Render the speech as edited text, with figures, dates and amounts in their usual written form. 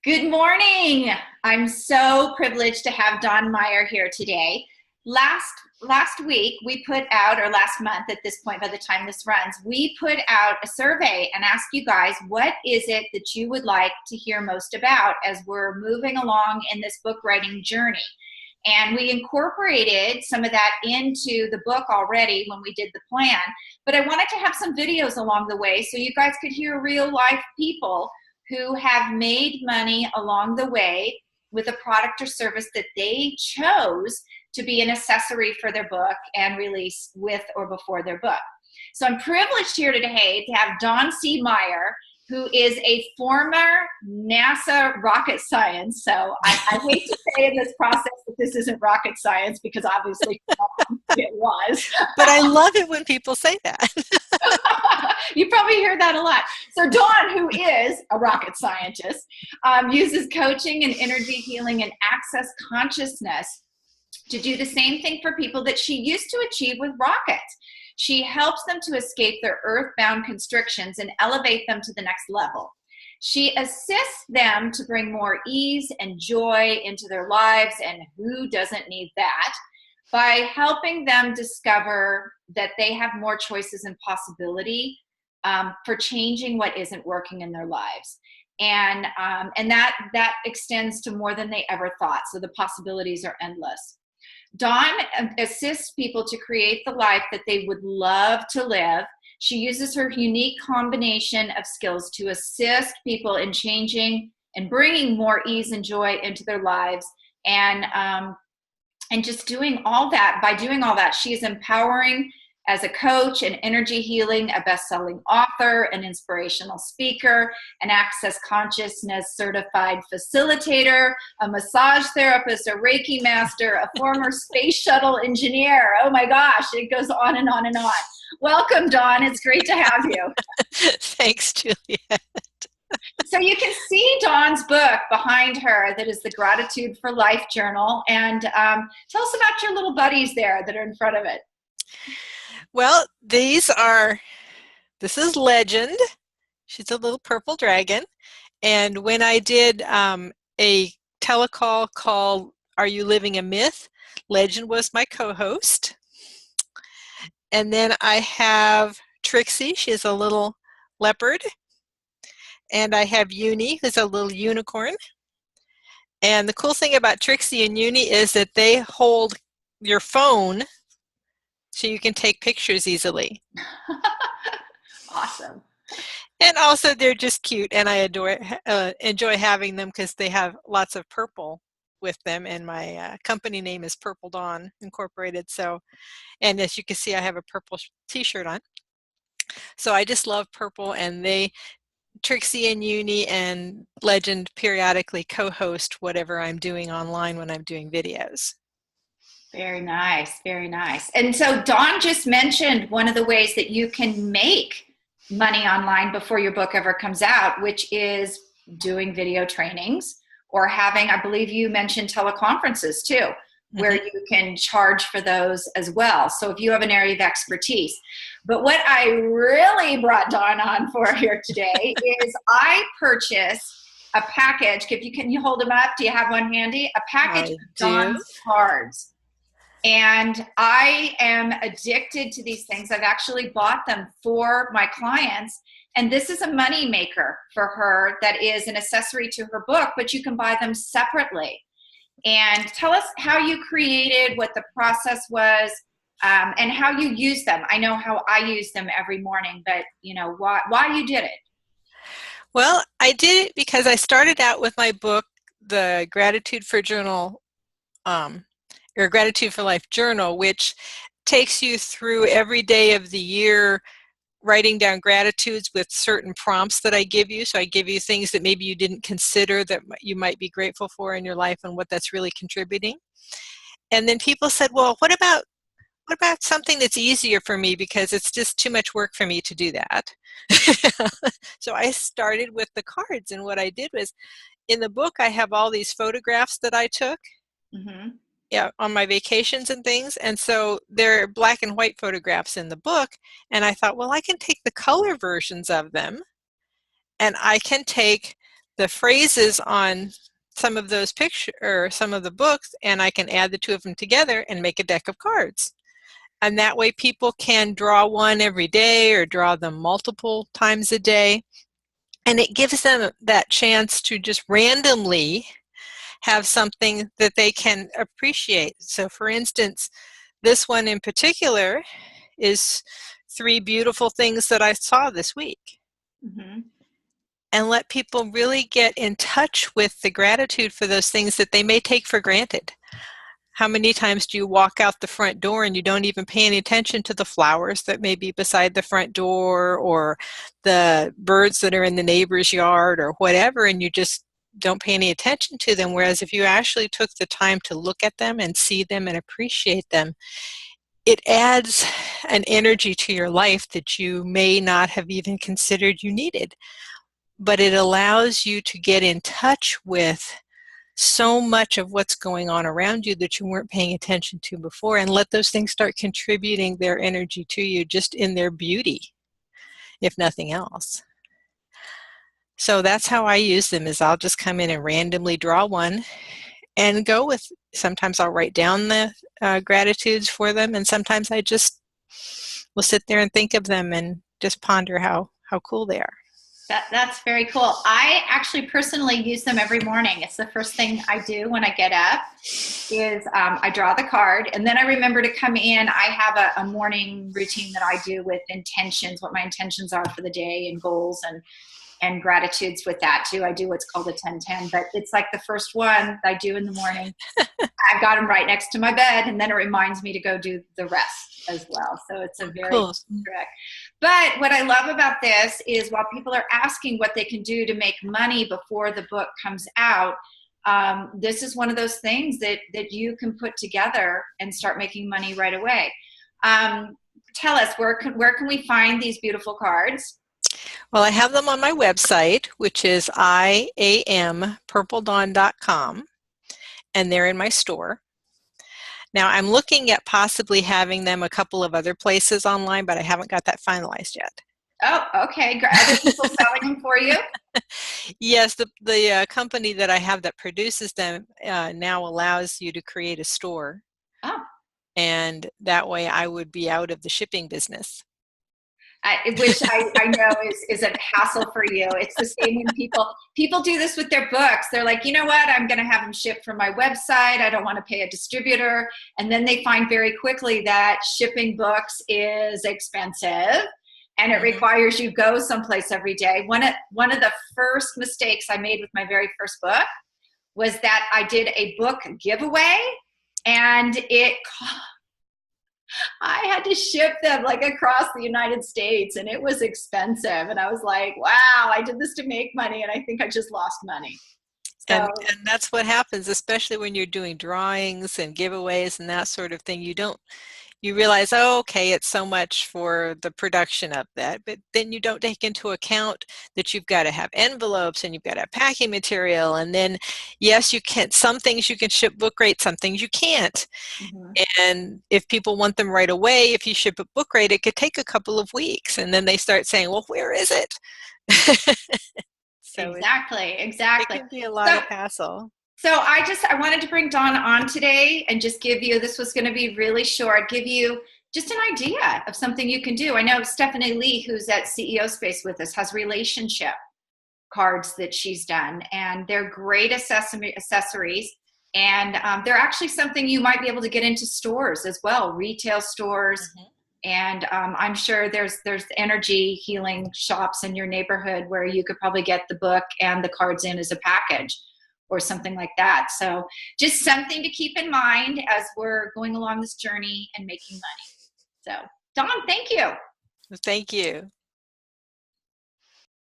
Good morning. I'm so privileged to have Don Meyer here today. Last week we put out, or last month at this point by the time this runs, we put out a survey and asked you guys, what is it that you would like to hear most about as we're moving along in this book writing journey? And we incorporated some of that into the book already when we did the plan, but I wanted to have some videos along the way so you guys could hear real life people who have made money along the way with a product or service that they chose to be an accessory for their book and release with or before their book. So I'm privileged here today to have Don C. Meyer, who is a former NASA rocket science. So I hate to say in this process that this isn't rocket science because obviously it was. But I love it when people say that. You probably hear that a lot. So Dawn, who is a rocket scientist, uses coaching and energy healing and access consciousness to do the same thing for people that she used to achieve with rockets. She helps them to escape their earthbound constrictions and elevate them to the next level. She assists them to bring more ease and joy into their lives, and who doesn't need that, by helping them discover that they have more choices and possibility for changing what isn't working in their lives. And that extends to more than they ever thought. So the possibilities are endless. Dawn assists people to create the life that they would love to live. She uses her unique combination of skills to assist people in changing and bringing more ease and joy into their lives. And just doing all that, by doing all that, she is empowering as a coach, an energy healing, a best-selling author, an inspirational speaker, an access consciousness certified facilitator, a massage therapist, a Reiki master, a former space shuttle engineer. Oh my gosh, it goes on and on and on. Welcome, Dawn. It's great to have you. Thanks, Juliet. So you can see Dawn's book behind her that is the Gratitude for Life Journal. And tell us about your little buddies there that are in front of it. Well, this is Legend. She's a little purple dragon. And when I did a telecall called Are You Living a Myth? Legend was my co-host. And then I have Trixie. She's a little leopard. And I have Uni, who's a little unicorn. And the cool thing about Trixie and Uni is that they hold your phone so you can take pictures easily. Awesome. And also they're just cute, and I enjoy having them because they have lots of purple with them, and my company name is Purple Dawn Incorporated. So, and as you can see, I have a purple t-shirt on. So I just love purple, and Trixie and Uni and Legend periodically co-host whatever I'm doing online when I'm doing videos. Very nice, very nice. And so Dawn just mentioned one of the ways that you can make money online before your book ever comes out, which is doing video trainings or having, I believe you mentioned teleconferences too, where you can charge for those as well. So if you have an area of expertise. But what I really brought Dawn on for here today is I purchased a package. Can you hold them up? Do you have one handy? A package of Dawn's cards. And I am addicted to these things. I've actually bought them for my clients. And this is a money maker for her that is an accessory to her book, but you can buy them separately. And tell us how you created, what the process was, and how you use them. I know how I use them every morning, but you know why you did it. Well, I did it because I started out with my book, the Gratitude for Gratitude for Life Journal, which takes you through every day of the year, writing down gratitudes with certain prompts that I give you. So I give you things that maybe you didn't consider that you might be grateful for in your life and what that's really contributing. And then people said, well, what about something that's easier for me because it's just too much work for me to do that. So I started with the cards, and what I did was, in the book I have all these photographs that I took. Yeah, on my vacations and things, and so they're black and white photographs in the book, and I thought, well, I can take the color versions of them, and I can take the phrases on some of those pictures or some of the books, and I can add the two of them together and make a deck of cards. And that way people can draw one every day or draw them multiple times a day. And it gives them that chance to just randomly have something that they can appreciate. So for instance, this one in particular is 3 beautiful things that I saw this week. Mm-hmm. And let people really get in touch with the gratitude for those things that they may take for granted. How many times do you walk out the front door and you don't even pay any attention to the flowers that may be beside the front door or the birds that are in the neighbor's yard or whatever, and you just don't pay any attention to them? Whereas if you actually took the time to look at them and see them and appreciate them, it adds an energy to your life that you may not have even considered you needed. But it allows you to get in touch with so much of what's going on around you that you weren't paying attention to before, and let those things start contributing their energy to you just in their beauty, if nothing else. So that's how I use them, is I'll just come in and randomly draw one and go with, sometimes I'll write down the gratitudes for them, and sometimes I just will sit there and think of them and just ponder how cool they are. That's very cool. I actually personally use them every morning. It's the first thing I do when I get up is I draw the card, and then I remember to come in. I have a morning routine that I do with intentions, what my intentions are for the day and goals and gratitudes with that too. I do what's called a 10-10, but it's like the first one I do in the morning. I've got them right next to my bed, and then it reminds me to go do the rest as well. So it's a very cool. Correct. But what I love about this is while people are asking what they can do to make money before the book comes out, this is one of those things that you can put together and start making money right away. Tell us, where can we find these beautiful cards? Well, I have them on my website, which is iampurpledawn.com, and they're in my store. Now, I'm looking at possibly having them a couple of other places online, but I haven't got that finalized yet. Oh, okay. Are other people selling them for you? Yes, the company that I have that produces them now allows you to create a store. Oh. And that way I would be out of the shipping business. Which I know is a hassle for you. It's the same when people do this with their books. They're like, you know what, I'm going to have them shipped from my website. I don't want to pay a distributor. And then they find very quickly that shipping books is expensive and it requires you go someplace every day. One of the first mistakes I made with my very first book was that I did a book giveaway, and I had to ship them like across the United States, and it was expensive. And I was like, wow, I did this to make money, and I think I just lost money. So, and that's what happens, especially when you're doing drawings and giveaways and that sort of thing. You realize, oh, okay, it's so much for the production of that, but then you don't take into account that you've got to have envelopes and you've got to have packing material, and then yes, you can, some things you can ship book rate, some things you can't. And if people want them right away, if you ship a book rate, it could take a couple of weeks, and then they start saying, well, where is it? So exactly. It can be a lot of hassle. So I wanted to bring Dawn on today and just give you, this was going to be really short, give you just an idea of something you can do. I know Stephanie Lee, who's at CEO Space with us, has relationship cards that she's done, and they're great accessories. And they're actually something you might be able to get into stores as well, retail stores. And I'm sure there's energy healing shops in your neighborhood where you could probably get the book and the cards in as a package or something like that. So just something to keep in mind as we're going along this journey and making money. So Dawn, thank you. Thank you.